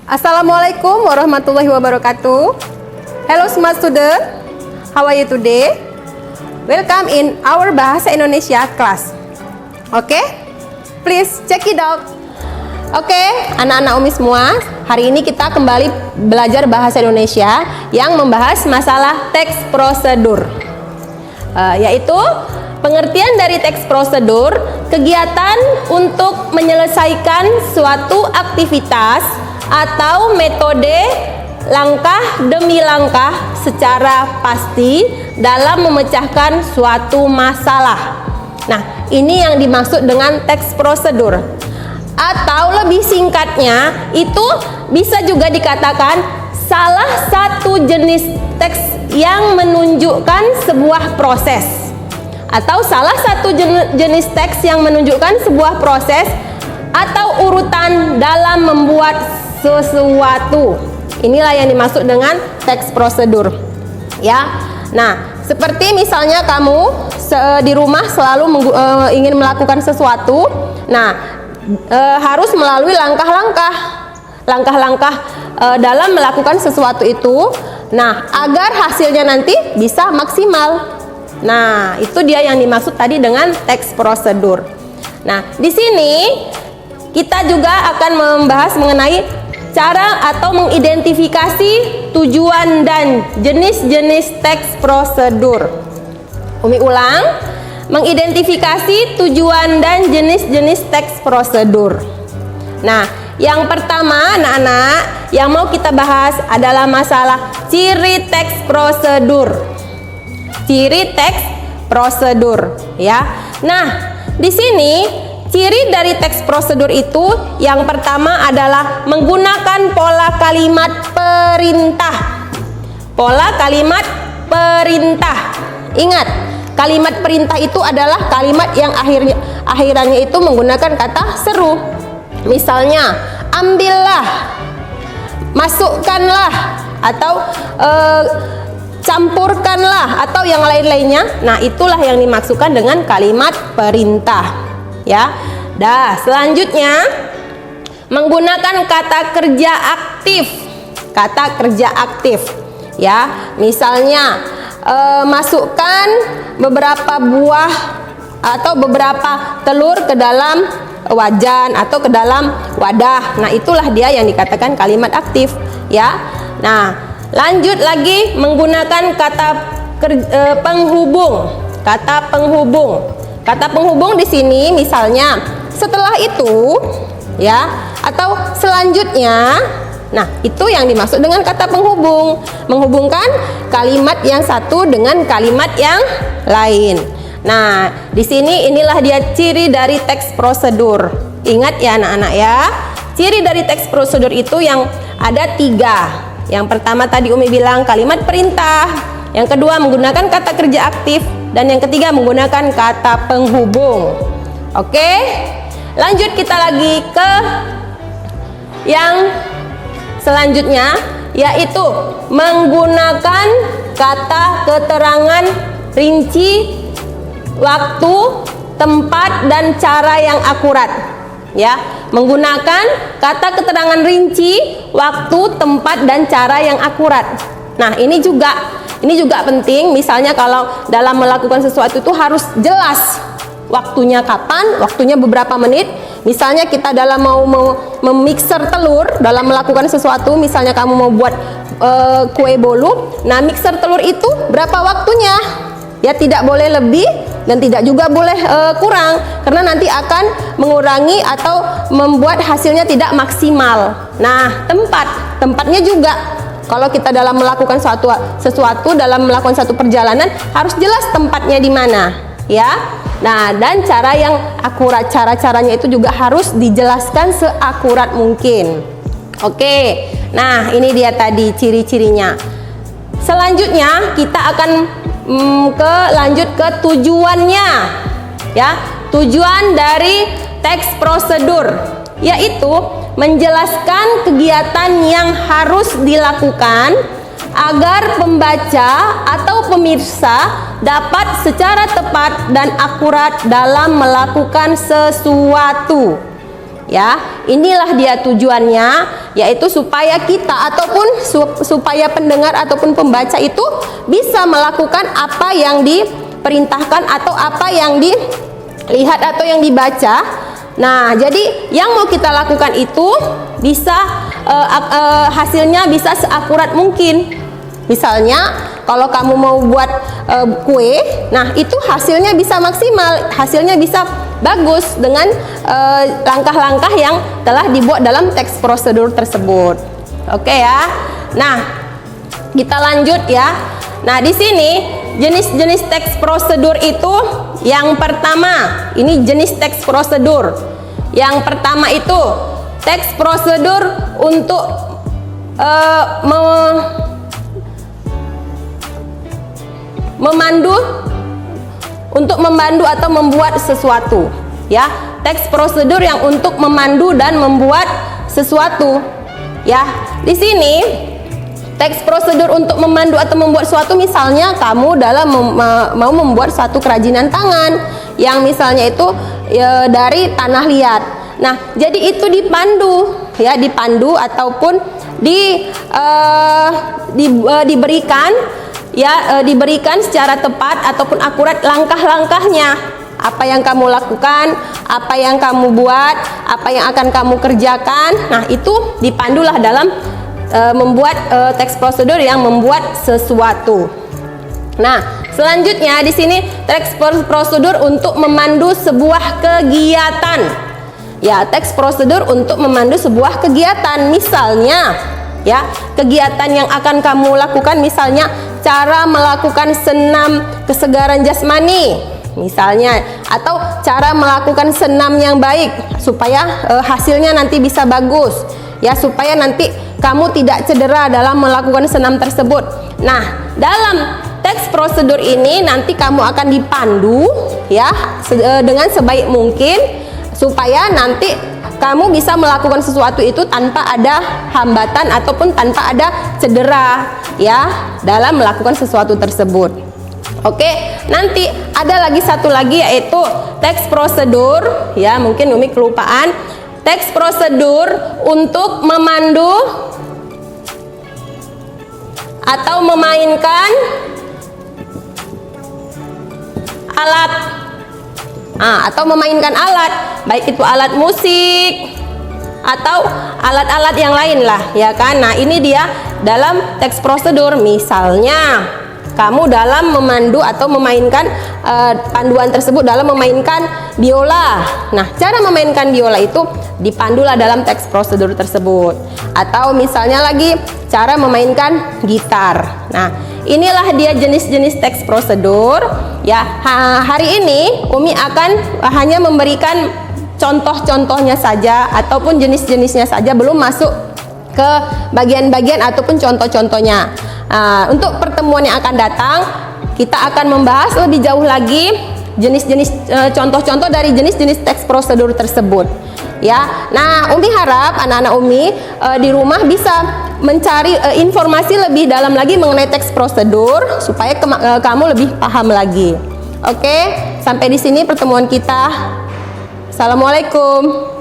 Assalamualaikum warahmatullahi wabarakatuh. Hello smart student, how are you today? Welcome in our Bahasa Indonesia class. Okay, please check it out. Oke, anak-anak Umi semua, hari ini kita kembali belajar bahasa Indonesia yang membahas masalah teks prosedur, yaitu pengertian dari teks prosedur, kegiatan untuk menyelesaikan suatu aktivitas atau metode langkah demi langkah secara pasti dalam memecahkan suatu masalah. Nah, ini yang dimaksud dengan teks prosedur. Atau lebih singkatnya, itu bisa juga dikatakan salah satu jenis teks yang menunjukkan sebuah proses. Atau salah satu jenis teks yang menunjukkan sebuah proses atau urutan dalam membuat sesuatu. Inilah yang dimaksud dengan teks prosedur. Ya. Nah, seperti misalnya kamu di rumah selalu ingin melakukan sesuatu. Nah, harus melalui langkah-langkah dalam melakukan sesuatu itu. Nah, agar hasilnya nanti bisa maksimal. Nah, itu dia yang dimaksud tadi dengan teks prosedur. Nah, di sini kita juga akan membahas mengenai cara atau mengidentifikasi tujuan dan jenis-jenis teks prosedur. Umi ulang, mengidentifikasi tujuan dan jenis-jenis teks prosedur. Nah, yang pertama anak-anak yang mau kita bahas adalah masalah ciri teks prosedur. Ciri teks prosedur, ya. Nah, di sini ciri dari teks prosedur itu yang pertama adalah menggunakan pola kalimat perintah. Pola kalimat perintah. Ingat, kalimat perintah itu adalah kalimat yang akhirannya itu menggunakan kata seru. Misalnya, ambillah, masukkanlah, atau campurkanlah, atau yang lain-lainnya. Nah, itulah yang dimaksudkan dengan kalimat perintah. Ya. Dah, selanjutnya menggunakan kata kerja aktif. Kata kerja aktif. Ya, misalnya masukkan beberapa buah atau beberapa telur ke dalam wajan atau ke dalam wadah. Nah, itulah dia yang dikatakan kalimat aktif, ya. Nah, lanjut lagi menggunakan kata penghubung. Kata penghubung. Kata penghubung di sini misalnya setelah itu, ya, atau selanjutnya. Nah, itu yang dimaksud dengan kata penghubung, menghubungkan kalimat yang satu dengan kalimat yang lain. Nah, di sini inilah dia ciri dari teks prosedur. Ingat ya anak-anak ya, ciri dari teks prosedur itu yang ada 3. Yang pertama tadi Umi bilang kalimat perintah, yang kedua menggunakan kata kerja aktif, dan yang ketiga menggunakan kata penghubung. Oke, lanjut kita lagi ke yang selanjutnya, yaitu menggunakan kata keterangan rinci, waktu, tempat, dan cara yang akurat. Ya, menggunakan kata keterangan rinci, waktu, tempat, dan cara yang akurat. Nah, ini juga penting. Misalnya kalau dalam melakukan sesuatu itu harus jelas waktunya kapan, waktunya beberapa menit. Misalnya kita dalam mau memixer telur, dalam melakukan sesuatu, misalnya kamu mau buat kue bolu. Nah, mixer telur itu berapa waktunya? Ya, tidak boleh lebih dan tidak juga boleh kurang, karena nanti akan mengurangi atau membuat hasilnya tidak maksimal. Nah, tempatnya juga. Kalau kita dalam melakukan sesuatu dalam melakukan satu perjalanan harus jelas tempatnya di mana, ya. Nah, dan cara yang akurat, cara-caranya itu juga harus dijelaskan seakurat mungkin. Oke. Nah, ini dia tadi ciri-cirinya. Selanjutnya kita akan lanjut ke tujuannya, ya. Tujuan dari teks prosedur yaitu menjelaskan kegiatan yang harus dilakukan agar pembaca atau pemirsa dapat secara tepat dan akurat dalam melakukan sesuatu. Ya, inilah dia tujuannya, yaitu supaya kita ataupun supaya pendengar ataupun pembaca itu bisa melakukan apa yang diperintahkan atau apa yang dilihat atau yang dibaca. Nah, jadi yang mau kita lakukan itu bisa hasilnya bisa seakurat mungkin. Misalnya kalau kamu mau buat kue, nah itu hasilnya bisa maksimal, hasilnya bisa bagus dengan langkah-langkah yang telah dibuat dalam teks prosedur tersebut. Oke ya. Nah, kita lanjut ya. Nah, di sini jenis-jenis teks prosedur itu yang pertama, ini jenis teks prosedur. Yang pertama itu teks prosedur untuk memandu atau membuat sesuatu, ya. Teks prosedur yang untuk memandu dan membuat sesuatu, ya. Di sini teks prosedur untuk memandu atau membuat sesuatu, misalnya kamu dalam mau membuat suatu kerajinan tangan yang misalnya itu dari tanah liat. Nah, jadi itu dipandu, ya, dipandu ataupun diberikan, ya, diberikan secara tepat ataupun akurat langkah-langkahnya, apa yang kamu lakukan, apa yang kamu buat, apa yang akan kamu kerjakan. Nah, itu dipandulah dalam membuat teks prosedur yang membuat sesuatu. Nah, selanjutnya di sini teks prosedur untuk memandu sebuah kegiatan. Ya, teks prosedur untuk memandu sebuah kegiatan. Misalnya, ya, kegiatan yang akan kamu lakukan, misalnya cara melakukan senam kesegaran jasmani, misalnya, atau cara melakukan senam yang baik supaya hasilnya nanti bisa bagus, ya, supaya nanti kamu tidak cedera dalam melakukan senam tersebut. Nah, dalam teks prosedur ini nanti kamu akan dipandu, ya, dengan sebaik mungkin supaya nanti kamu bisa melakukan sesuatu itu tanpa ada hambatan ataupun tanpa ada cedera, ya, dalam melakukan sesuatu tersebut. Oke, nanti ada lagi satu lagi, yaitu teks prosedur, ya, mungkin Umi kelupaan. Teks prosedur untuk memandu atau memainkan alat, atau memainkan alat, baik itu alat musik atau alat-alat yang lain lah, ya kan. Nah, ini dia dalam teks prosedur. Misalnya kamu dalam memandu atau memainkan panduan tersebut dalam memainkan biola. Nah, cara memainkan biola itu dipandulah dalam teks prosedur tersebut. Atau misalnya lagi cara memainkan gitar. Nah, inilah dia jenis-jenis teks prosedur, ya. Hari ini Umi akan hanya memberikan contoh-contohnya saja ataupun jenis-jenisnya saja, belum masuk ke bagian-bagian ataupun contoh-contohnya. Untuk pertemuan yang akan datang, kita akan membahas lebih jauh lagi jenis-jenis contoh-contoh dari jenis-jenis teks prosedur tersebut, ya. Nah, Umi harap anak-anak Umi di rumah bisa mencari informasi lebih dalam lagi mengenai teks prosedur supaya kamu lebih paham lagi. Oke, sampai di sini pertemuan kita. Assalamualaikum.